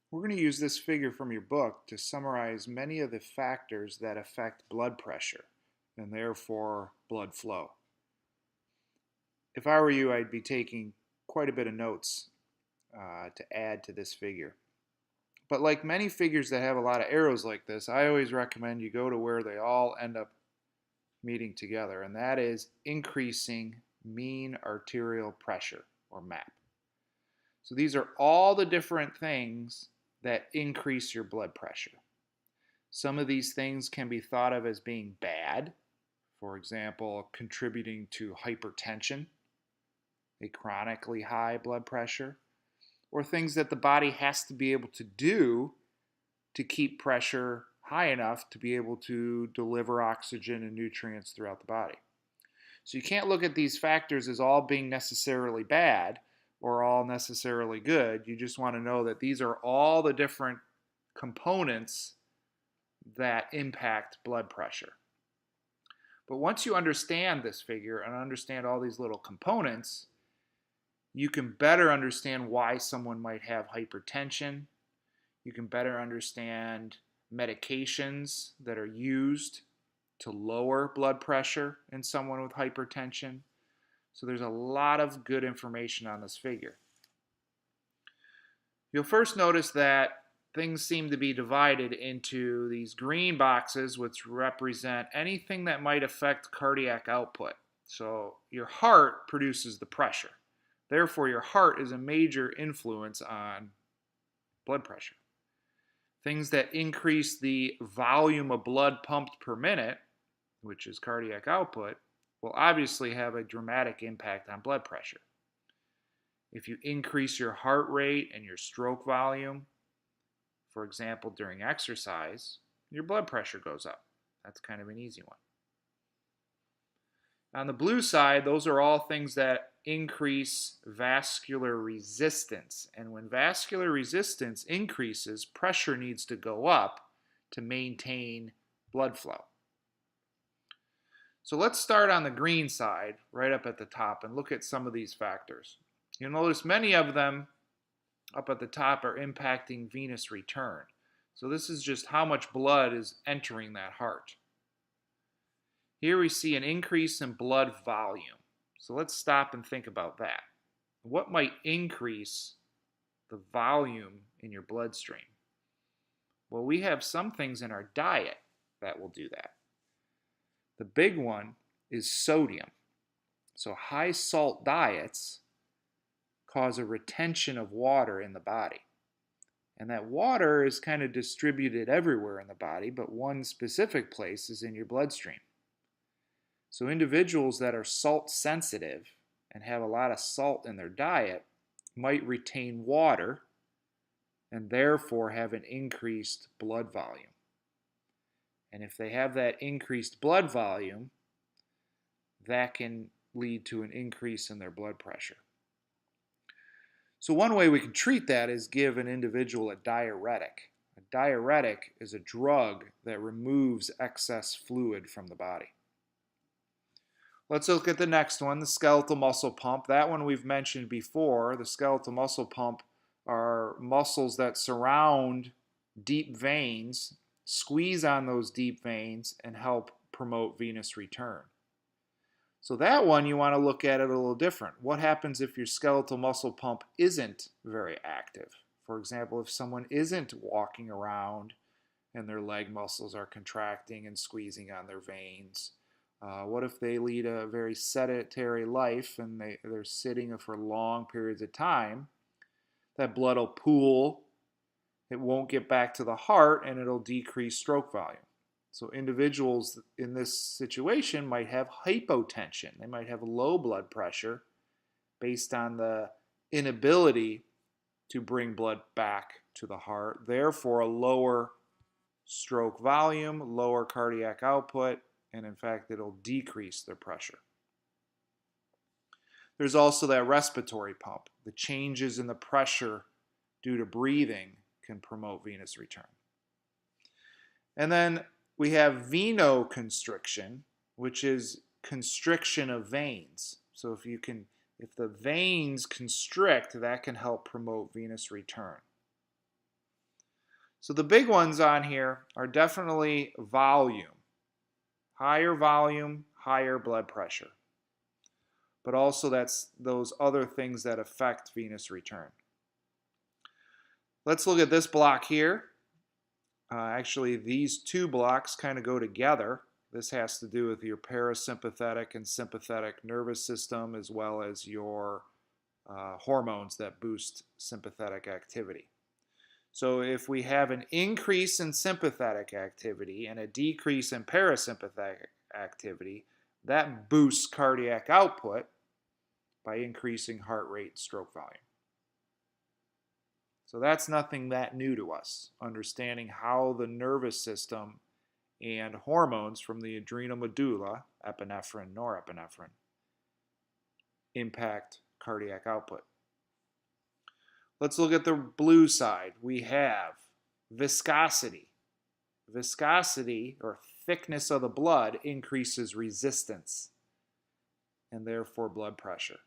We're going to use this figure from your book to summarize many of the factors that affect blood pressure and therefore blood flow. If I were you, I'd be taking quite a bit of notes to add to this figure. But like many figures that have a lot of arrows like this, I always recommend you go to where they all end up meeting together, and that is increasing mean arterial pressure, or MAP. So these are all the different things that increase your blood pressure. Some of these things can be thought of as being bad, for example, contributing to hypertension, a chronically high blood pressure, or things that the body has to be able to do to keep pressure high enough to be able to deliver oxygen and nutrients throughout the body. So you can't look at these factors as all being necessarily bad or all necessarily good. You just want to know that these are all the different components that impact blood pressure. But once you understand this figure and understand all these little components, you can better understand why someone might have hypertension. You can better understand medications that are used to lower blood pressure in someone with hypertension. So there's a lot of good information on this figure. You'll first notice that things seem to be divided into these green boxes, which represent anything that might affect cardiac output. So your heart produces the pressure. Therefore, your heart is a major influence on blood pressure. Things that increase the volume of blood pumped per minute, which is cardiac output, will obviously have a dramatic impact on blood pressure. If you increase your heart rate and your stroke volume, for example, during exercise, your blood pressure goes up. That's kind of an easy one. On the blue side, those are all things that increase vascular resistance. And when vascular resistance increases, pressure needs to go up to maintain blood flow. So let's start on the green side, right up at the top, and look at some of these factors. You'll notice many of them up at the top are impacting venous return. So this is just how much blood is entering that heart. Here we see an increase in blood volume. So let's stop and think about that. What might increase the volume in your bloodstream? Well, we have some things in our diet that will do that. The big one is sodium. So high salt diets cause a retention of water in the body. And that water is kind of distributed everywhere in the body, but one specific place is in your bloodstream. So individuals that are salt sensitive and have a lot of salt in their diet might retain water and therefore have an increased blood volume. And if they have that increased blood volume, that can lead to an increase in their blood pressure. So one way we can treat that is give an individual a diuretic. A diuretic is a drug that removes excess fluid from the body. Let's look at the next one, the skeletal muscle pump. That one we've mentioned before. The skeletal muscle pump are muscles that surround deep veins, squeeze on those deep veins, and help promote venous return. So that one you want to look at it a little different. What happens if your skeletal muscle pump isn't very active? For example, if someone isn't walking around and their leg muscles are contracting and squeezing on their veins. What if they lead a very sedentary life and they're sitting for long periods of time? That blood will pool, it won't get back to the heart, and it'll decrease stroke volume. So individuals in this situation might have hypotension. They might have low blood pressure based on the inability to bring blood back to the heart, therefore a lower stroke volume, lower cardiac output, and in fact it'll decrease their pressure. There's also that respiratory pump. The changes in the pressure due to breathing can promote venous return. And then we have venoconstriction, which is constriction of veins. So if the veins constrict, that can help promote venous return. So the big ones on here are definitely volume. Higher volume, higher blood pressure. But also that's those other things that affect venous return. Let's look at this block here. Actually, these two blocks kind of go together. This has to do with your parasympathetic and sympathetic nervous system, as well as your hormones that boost sympathetic activity. So if we have an increase in sympathetic activity and a decrease in parasympathetic activity, that boosts cardiac output by increasing heart rate and stroke volume. So that's nothing that new to us, understanding how the nervous system and hormones from the adrenal medulla, epinephrine, norepinephrine, impact cardiac output. Let's look at the blue side. We have viscosity. Viscosity, or thickness of the blood, increases resistance and therefore blood pressure.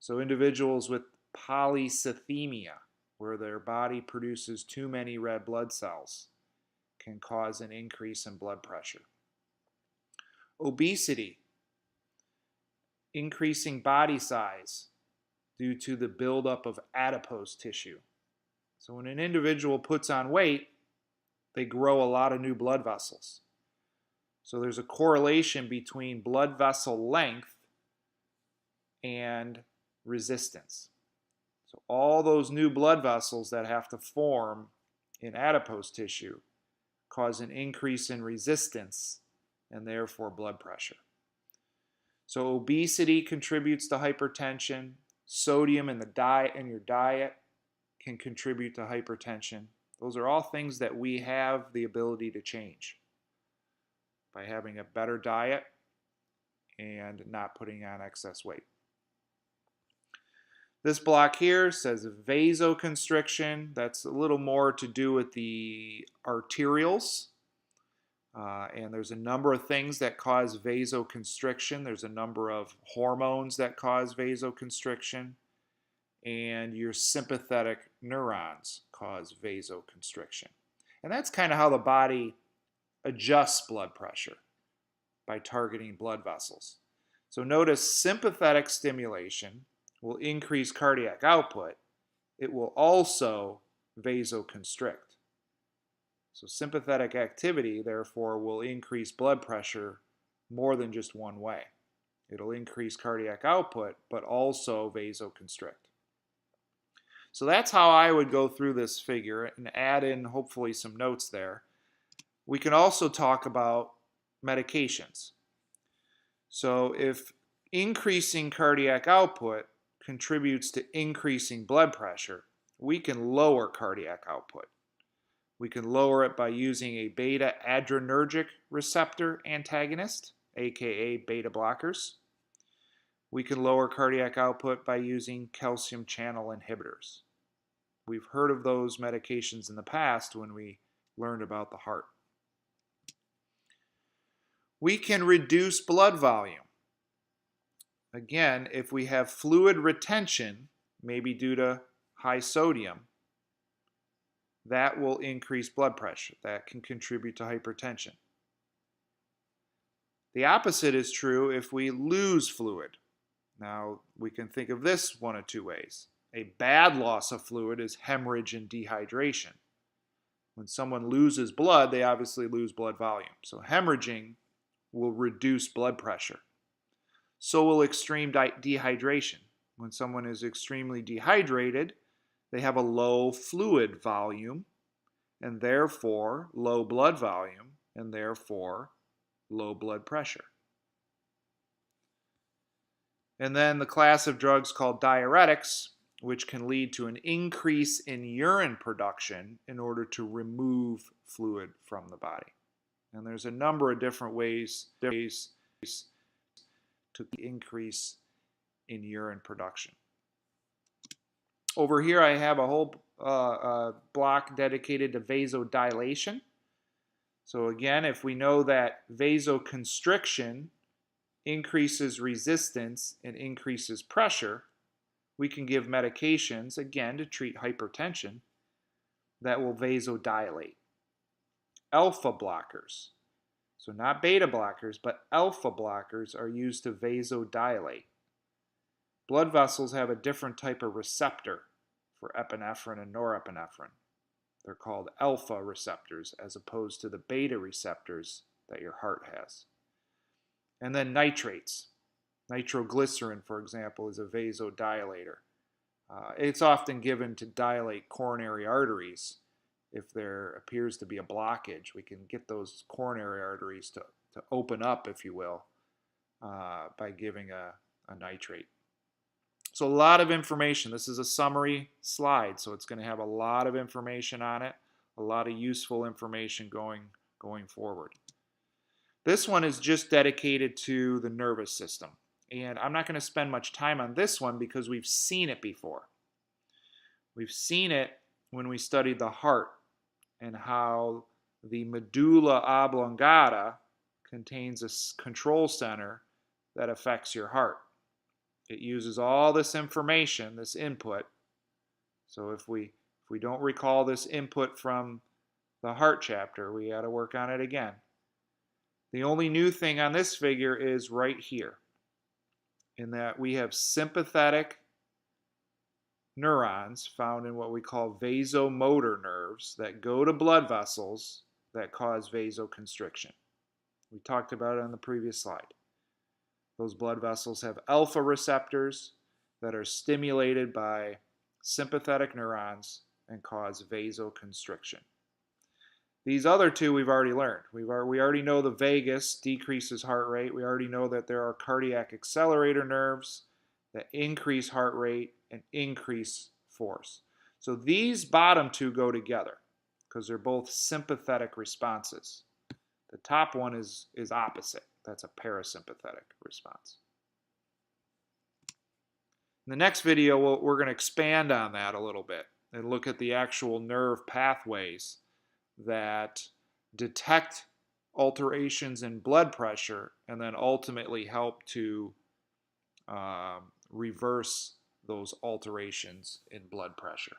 So individuals with polycythemia, where their body produces too many red blood cells, can cause an increase in blood pressure. Obesity, increasing body size due to the buildup of adipose tissue. So when an individual puts on weight, they grow a lot of new blood vessels. So there's a correlation between blood vessel length and resistance. So all those new blood vessels that have to form in adipose tissue cause an increase in resistance and therefore blood pressure. So obesity contributes to hypertension. Sodium in your diet can contribute to hypertension. Those are all things that we have the ability to change by having a better diet and not putting on excess weight. This block here says vasoconstriction. That's a little more to do with the arterials. And there's a number of things that cause vasoconstriction. There's a number of hormones that cause vasoconstriction. And your sympathetic neurons cause vasoconstriction. And that's kind of how the body adjusts blood pressure, by targeting blood vessels. So notice sympathetic stimulation will increase cardiac output. It will also vasoconstrict. So sympathetic activity, therefore, will increase blood pressure more than just one way. It'll increase cardiac output, but also vasoconstrict. So that's how I would go through this figure and add in hopefully some notes there. We can also talk about medications. So if increasing cardiac output contributes to increasing blood pressure, we can lower cardiac output. We can lower it by using a beta adrenergic receptor antagonist, aka beta blockers. We can lower cardiac output by using calcium channel inhibitors. We've heard of those medications in the past when we learned about the heart. We can reduce blood volume. Again, if we have fluid retention, maybe due to high sodium, that will increase blood pressure. That can contribute to hypertension. The opposite is true if we lose fluid. Now, we can think of this one of two ways. A bad loss of fluid is hemorrhage and dehydration. When someone loses blood, they obviously lose blood volume. So hemorrhaging will reduce blood pressure. So will extreme dehydration. When someone is extremely dehydrated, they have a low fluid volume, and therefore low blood volume, and therefore low blood pressure. And then the class of drugs called diuretics, which can lead to an increase in urine production in order to remove fluid from the body. And there's a number of different ways to increase in urine production. Over here I have a whole block dedicated to vasodilation. So again, if we know that vasoconstriction increases resistance and increases pressure, we can give medications, again, to treat hypertension, that will vasodilate. Alpha blockers, so not beta blockers, but alpha blockers are used to vasodilate. Blood vessels have a different type of receptor for epinephrine and norepinephrine. They're called alpha receptors as opposed to the beta receptors that your heart has. And then nitrates. Nitroglycerin, for example, is a vasodilator. It's often given to dilate coronary arteries. If there appears to be a blockage, we can get those coronary arteries to open up, if you will, by giving a nitrate. So a lot of information. This is a summary slide, so it's going to have a lot of information on it, a lot of useful information going forward. This one is just dedicated to the nervous system. And I'm not going to spend much time on this one because we've seen it before. We've seen it when we studied the heart and how the medulla oblongata contains a control center that affects your heart. It uses all this information, this input. So if we don't recall this input from the heart chapter, we got to work on it again. The only new thing on this figure is right here, in that we have sympathetic neurons found in what we call vasomotor nerves that go to blood vessels that cause vasoconstriction. We talked about it on the previous slide. Those blood vessels have alpha receptors that are stimulated by sympathetic neurons and cause vasoconstriction. These other two we've already learned. We already know the vagus decreases heart rate. We already know that there are cardiac accelerator nerves that increase heart rate and increase force. So these bottom two go together because they're both sympathetic responses. The top one is opposite. That's a parasympathetic response. In the next video, we're going to expand on that a little bit and look at the actual nerve pathways that detect alterations in blood pressure and then ultimately help to reverse those alterations in blood pressure.